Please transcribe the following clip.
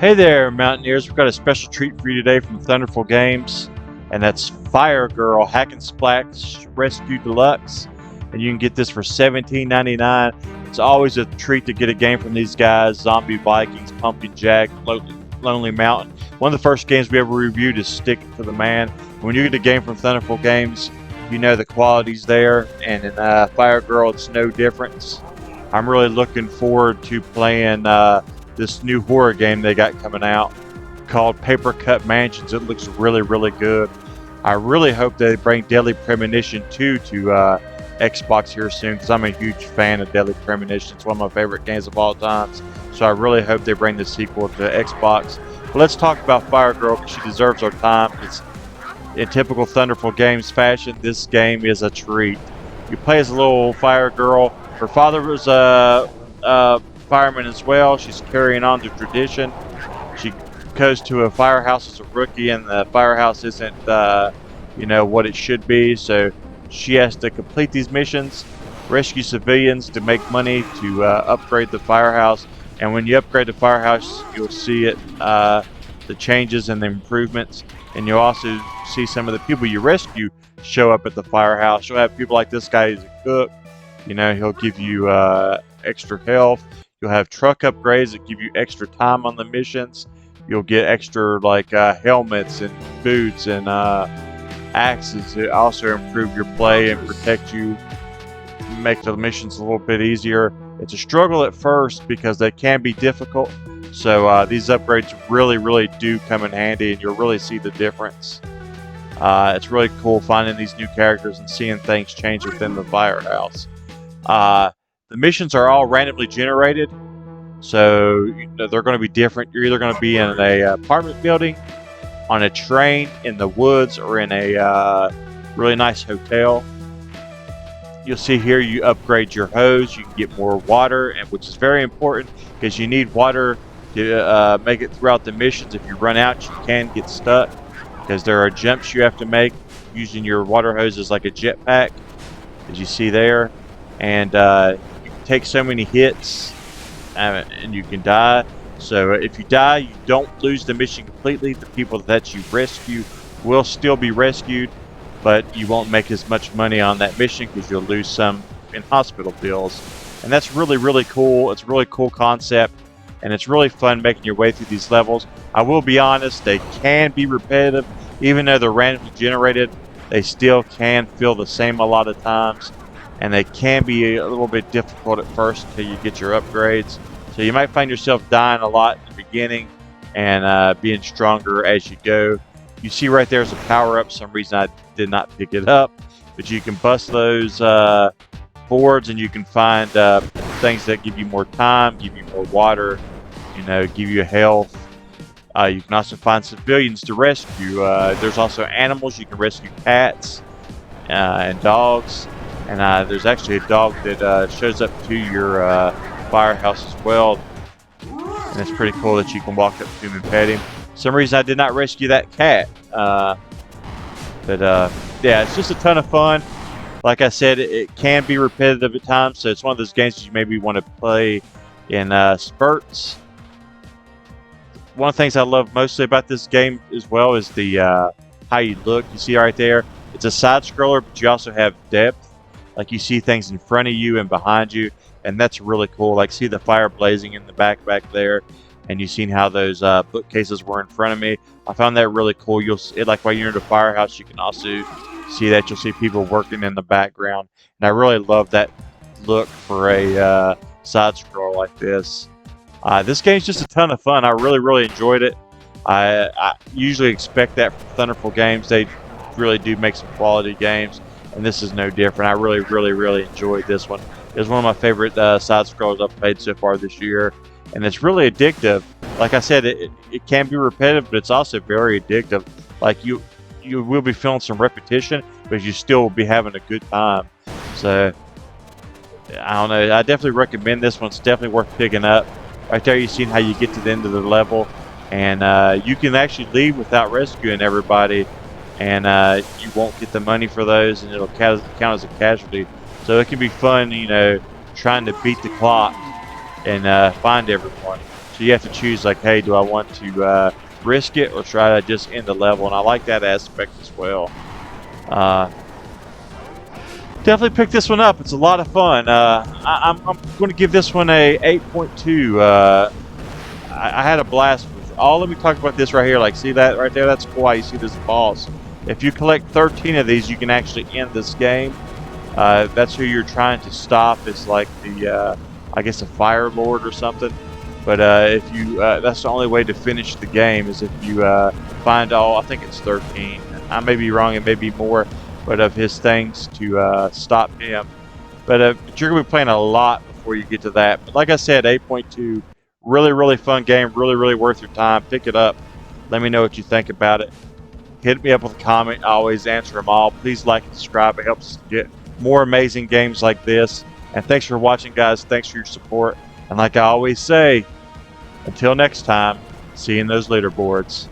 Hey there, Mountaineers. We've got a special treat for you today from Thunderful Games, and that's Firegirl Hack and Splash Rescue Deluxe. And you can get this for $17.99. It's always a treat to get a game from these guys: Zombie Vikings, Pumpkin Jack, Lonely Mountain. One of the first games we ever reviewed is Stick It to the Man. When you get a game from Thunderful Games, you know the quality's there, and in Firegirl, it's no difference. I'm really looking forward to playing this new horror game they got coming out called Paper Cut Mansions. It looks really, really good. I really hope they bring Deadly Premonition 2 to Xbox here soon, because I'm a huge fan of Deadly Premonition. It's one of my favorite games of all times. So I really hope they bring the sequel to Xbox. But let's talk about Firegirl, because she deserves our time. It's in typical Thunderful Games fashion. This game is a treat. You play as a little Firegirl. Her father was a fireman as well. She's carrying on the tradition. She goes to a firehouse as a rookie, and the firehouse isn't what it should be, so she has to complete these missions, rescue civilians to make money to upgrade the firehouse. And when you upgrade the firehouse, you'll see the changes and the improvements, and you'll also see some of the people you rescue show up at the firehouse. You'll have people like this guy who's a cook. He'll give you extra health. You'll have truck upgrades that give you extra time on the missions. You'll get extra helmets and boots and axes to also improve your play and protect you, make the missions a little bit easier. It's a struggle at first because they can be difficult. So these upgrades really, really do come in handy, and you'll really see the difference. It's really cool finding these new characters and seeing things change within the firehouse. The missions are all randomly generated, so they're going to be different. You're either going to be in an apartment building, on a train, in the woods, or in a really nice hotel. You'll see here you upgrade your hose. You can get more water, and which is very important because you need water to make it throughout the missions. If you run out, you can get stuck because there are jumps you have to make using your water hose as like a jetpack, as you see there. And you can take so many hits and you can die. So if you die, you don't lose the mission completely. The people that you rescue will still be rescued, but you won't make as much money on that mission because you'll lose some in hospital bills. And that's really, really cool. It's a really cool concept, and it's really fun making your way through these levels. I will be honest, they can be repetitive. Even though they're randomly generated, they still can feel the same a lot of times, and they can be a little bit difficult at first until you get your upgrades. So you might find yourself dying a lot in the beginning and being stronger as you go. You see right there is a power-up. For some reason I did not pick it up, but you can bust those boards, and you can find things that give you more time, give you more water, give you health. You can also find civilians to rescue. There's also animals. You can rescue cats and dogs. And there's actually a dog that shows up to your firehouse as well. And it's pretty cool that you can walk up to him and pet him. For some reason I did not rescue that cat. Yeah, it's just a ton of fun. Like I said, it can be repetitive at times. So it's one of those games that you maybe want to play in spurts. One of the things I love mostly about this game as well is the how you look. You see right there, it's a side scroller, but you also have depth. Like you see things in front of you and behind you, and that's really cool. Like see the fire blazing in the back there, and you've seen how those bookcases were in front of me. I found that really cool. You'll see, like while you're in the firehouse, you can also see that. You'll see people working in the background, and I really love that look for a side scroll like this. This game's just a ton of fun. I really, really enjoyed it. I usually expect that from Thunderful Games. They really do make some quality games, and this is no different. I really, really, really enjoyed this one. It was one of my favorite side scrollers I've played so far this year, and it's really addictive. Like I said, it can be repetitive, but it's also very addictive. Like you will be feeling some repetition, but you still will be having a good time. So I don't know. I definitely recommend this one. It's definitely worth picking up. Right there, you've seen how you get to the end of the level, and you can actually leave without rescuing everybody, and you won't get the money for those, and it'll count as a casualty. So it can be fun, trying to beat the clock and find everyone. So you have to choose like, hey, do I want to risk it or try to just end the level? And I like that aspect as well. Definitely pick this one up. It's a lot of fun. I'm going to give this one a 8.2. I had a blast with it. Let me talk about this right here. Like, see that right there? That's why you see this boss. If you collect 13 of these, you can actually end this game. That's who you're trying to stop. It's like the, I guess, a Fire Lord or something. But if you, that's the only way to finish the game is if you find all. I think it's 13. I may be wrong. It may be more, but of his things to stop him. But you're gonna be playing a lot before you get to that. But like I said, 8.2. Really, really fun game. Really, really worth your time. Pick it up. Let me know what you think about it. Hit me up with a comment. I always answer them all. Please like and subscribe. It helps us get more amazing games like this. And thanks for watching, guys. Thanks for your support. And like I always say, until next time, see you in those leaderboards.